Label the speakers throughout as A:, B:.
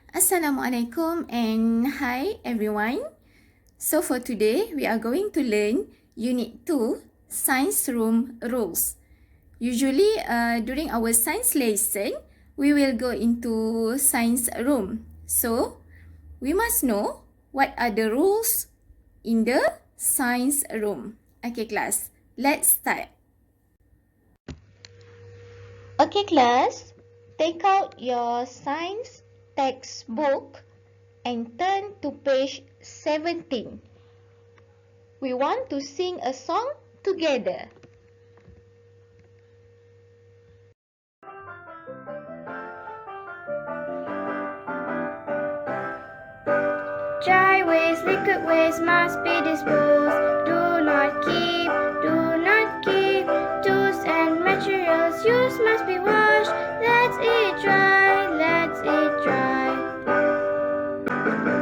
A: Assalamualaikum and hi everyone. So for today, we are going to learn Unit 2, Science Room Rules. Usually during our science lesson, we will go into science room. So we must know what are the rules in the science room. Okay class, let's start.
B: Okay class, take out your science textbook and turn to page 17. We want to sing a song together.
C: Dry waste, liquid waste must be disposed. Do not keep. Tools and materials used must be washed. Let's it dry.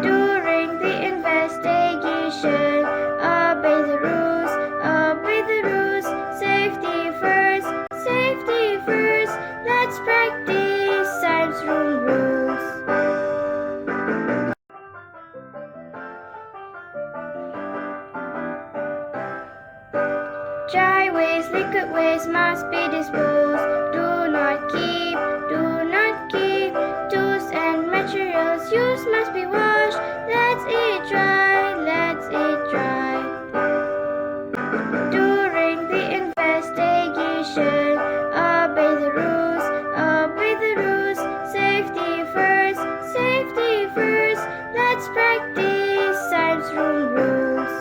C: During the investigation, obey the rules. Safety first. Let's practice science room rules. Dry waste, liquid waste must be disposed. Do not keep. Tools and materials used must be washed. Let's it dry. During the investigation, obey the rules. Safety first. Let's practice science room rules.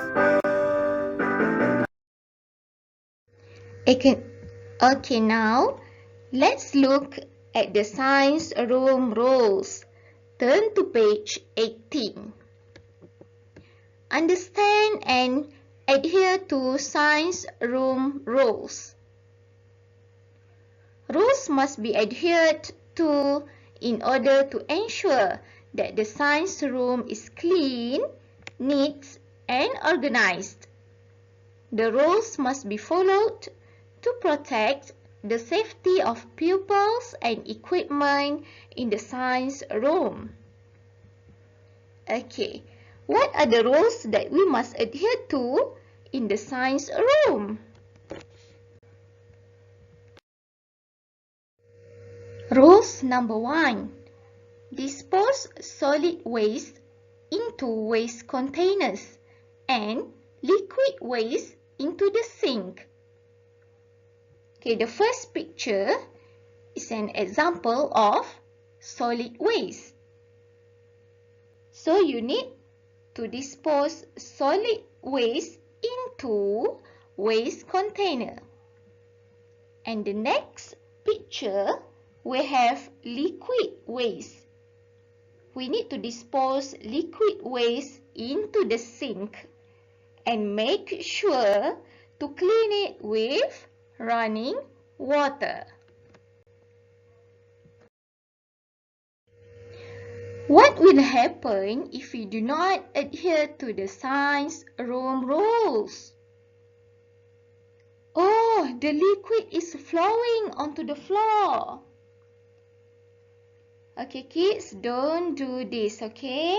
B: Okay, now let's look at the science room rules. Turn to page 18. Understand and adhere to science room rules. Rules must be adhered to in order to ensure that the science room is clean, neat, and organized. The rules must be followed to protect the safety of pupils and equipment in the science room. Okay, what are the rules that we must adhere to in the science room? Rules number 1. Dispose solid waste into waste containers and liquid waste into the sink. Okay, the first picture is an example of solid waste. So you need to dispose solid waste into waste container. And the next picture, we have liquid waste. We need to dispose liquid waste into the sink and make sure to clean it with running water. What will happen if we do not adhere to the science room rules? Oh, the liquid is flowing onto the floor. Okay, kids, don't do this, okay?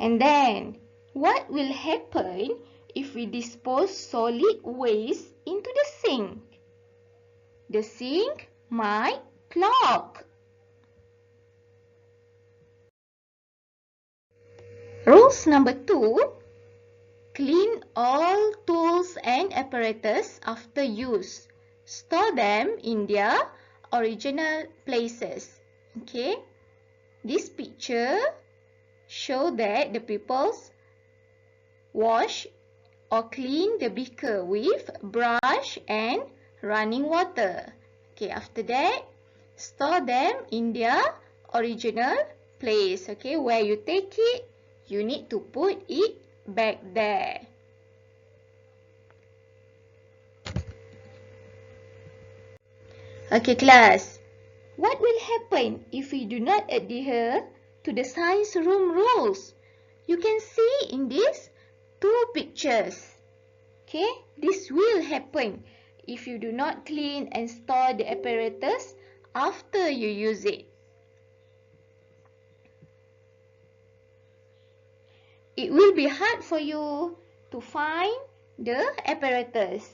B: And then, what will happen if we dispose solid waste into the sink? The sink might clog. Rules number 2. Clean all tools and apparatus after use. Store them in their original places. Okay, this picture show that the pupils wash or clean the beaker with brush and running water. Okay, after that, store them in their original place. Okay, where you take it, you need to put it back there. Okay, class. What will happen if we do not adhere to the science room rules? You can see in these two pictures. Okay, this will happen if you do not clean and store the apparatus after you use it. it will be hard for you to find the apparatus,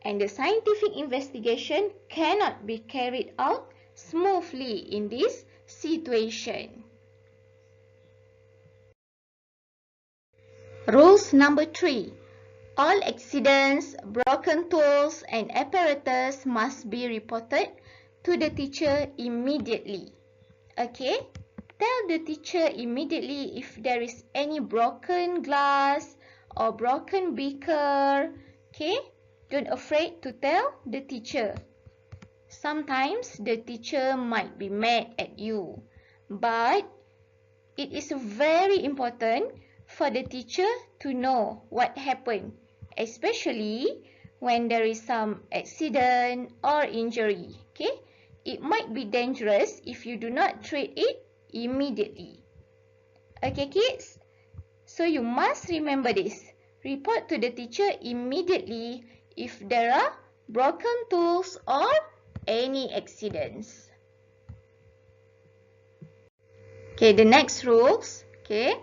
B: and the scientific investigation cannot be carried out smoothly in this situation. Rules number 3. All accidents, broken tools and apparatus must be reported to the teacher immediately. Okay, tell the teacher immediately if there is any broken glass or broken beaker. Okay, don't afraid to tell the teacher. Sometimes the teacher might be mad at you, but it is very important for the teacher to know what happened, especially when there is some accident or injury. Okay, it might be dangerous if you do not treat it immediately. Okay, kids? So you must remember this. Report to the teacher immediately if there are broken tools or any accidents. Okay, the next rules. Okay,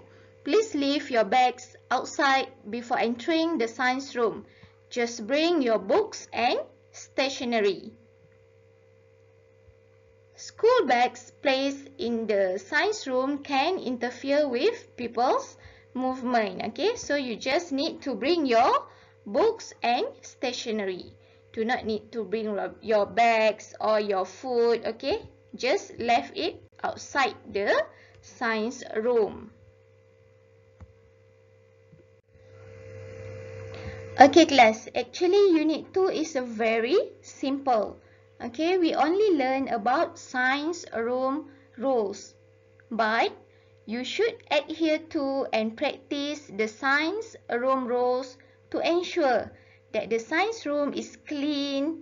B: please leave your bags outside before entering the science room. Just bring your books and stationery. School bags placed in the science room can interfere with people's movement. Okay, so you just need to bring your books and stationery. Do not need to bring your bags or your food. Okay, just left it outside the science room. Okay, class. Actually, Unit 2 is very simple. Okay, we only learn about science room rules. But you should adhere to and practice the science room rules to ensure that the science room is clean,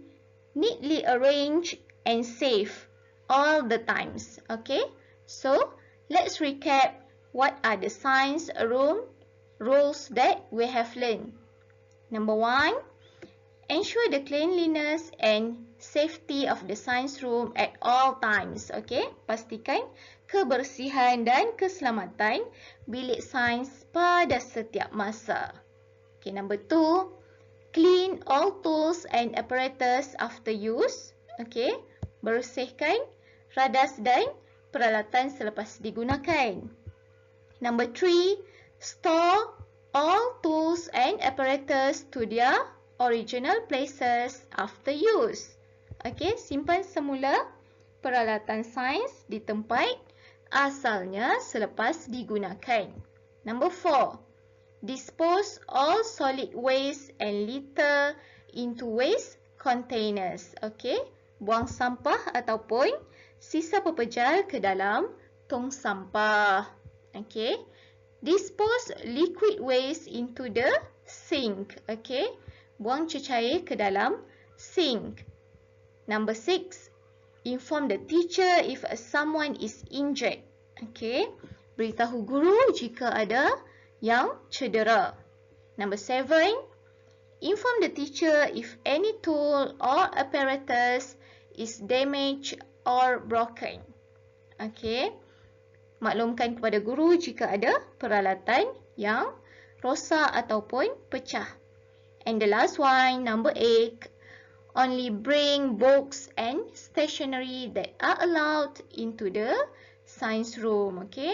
B: neatly arranged and safe all the times. Okay, so let's recap what are the science room rules that we have learned. Number 1, ensure the cleanliness and safety of the science room at all times. Okay, pastikan kebersihan dan keselamatan bilik sains pada setiap masa. Okay, number 2, clean all tools and apparatus after use. Okay, bersihkan radas dan peralatan selepas digunakan. Number 3, store all tools and apparatus to their original places after use. Okay, simpan semula peralatan sains di tempat asalnya selepas digunakan. Number 4, dispose all solid waste and litter into waste containers. Okay, buang sampah ataupun sisa pepejal ke dalam tong sampah. Okay, dispose liquid waste into the sink. Okay, buang cecair ke dalam sink. Number 6, inform the teacher if someone is injured. Okay, beritahu guru jika ada yang cedera. Number 7, inform the teacher if any tool or apparatus is damaged or broken. Okay, maklumkan kepada guru jika ada peralatan yang rosak ataupun pecah. And the last one, number 8, only bring books and stationery that are allowed into the science room. Okay,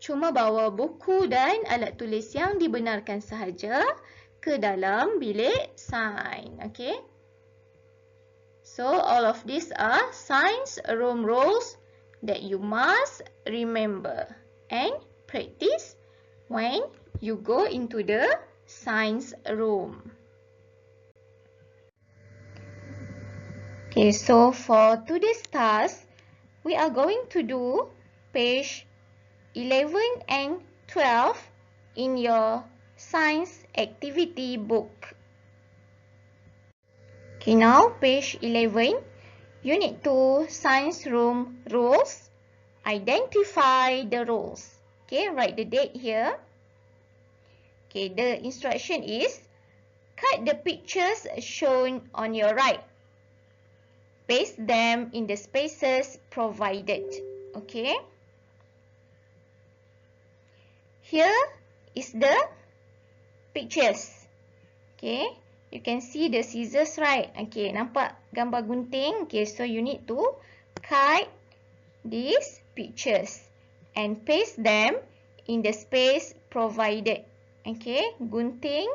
B: cuma bawa buku dan alat tulis yang dibenarkan sahaja ke dalam bilik sains. Okay, so all of these are science room rules that you must remember and practice when you go into the science room. Okay, so for today's task, we are going to do page 11 and 12 in your science activity book. Okay, now page 11. Unit 2, Science Room Rules. Identify the rules. Okay, write the date here. Okay, the instruction is cut the pictures shown on your right. Paste them in the spaces provided. Okay. Here is the pictures. Okay, you can see the scissors, right? Okay, nampak gambar gunting? Okay, so you need to cut these pictures and paste them in the space provided. Okay, gunting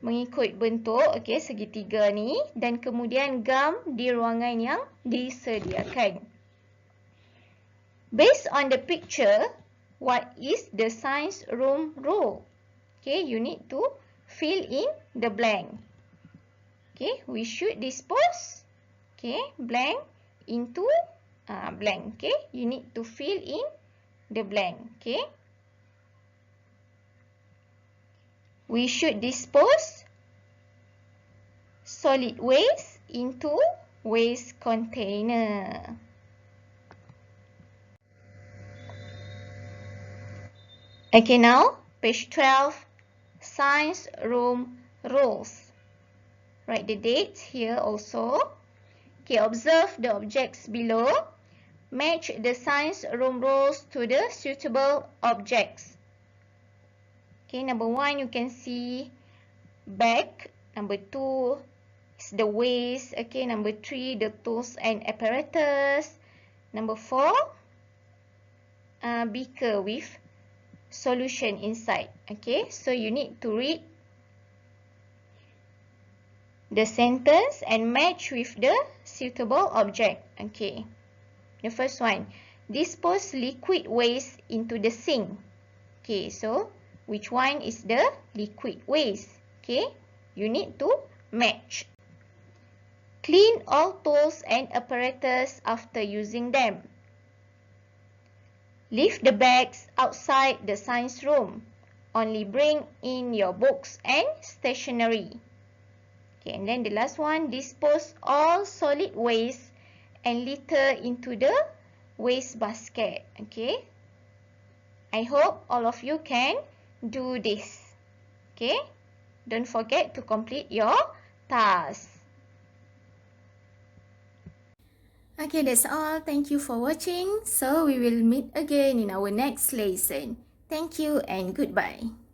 B: mengikut bentuk, okay, segitiga ni, dan kemudian gam di ruangan yang disediakan. Based on the picture, what is the science room rule? Okay, you need to fill in the blank. Okay, we should dispose, okay, blank into blank. Okay, you need to fill in the blank. Okay, we should dispose solid waste into waste container. Okay, now page 12, science room rules. Write the dates here also. Okay, observe the objects below. Match the science room rules to the suitable objects. Okay, number 1, you can see bag. Number 2 is the waste. Okay, number 3, the tools and apparatus. Number 4, beaker with solution inside. Okay, so you need to read the sentence and match with the suitable object. Okay, the first one, dispose liquid waste into the sink. Okay, so which one is the liquid waste? Okay, you need to match. Clean all tools and apparatus after using them. Leave the bags outside the science room. Only bring in your books and stationery. Okay, and then the last one, dispose all solid waste and litter into the waste basket. Okay, I hope all of you can do this. Okay, don't forget to complete your task.
A: Okay, that's all. Thank you for watching. So we will meet again in our next lesson. Thank you and goodbye.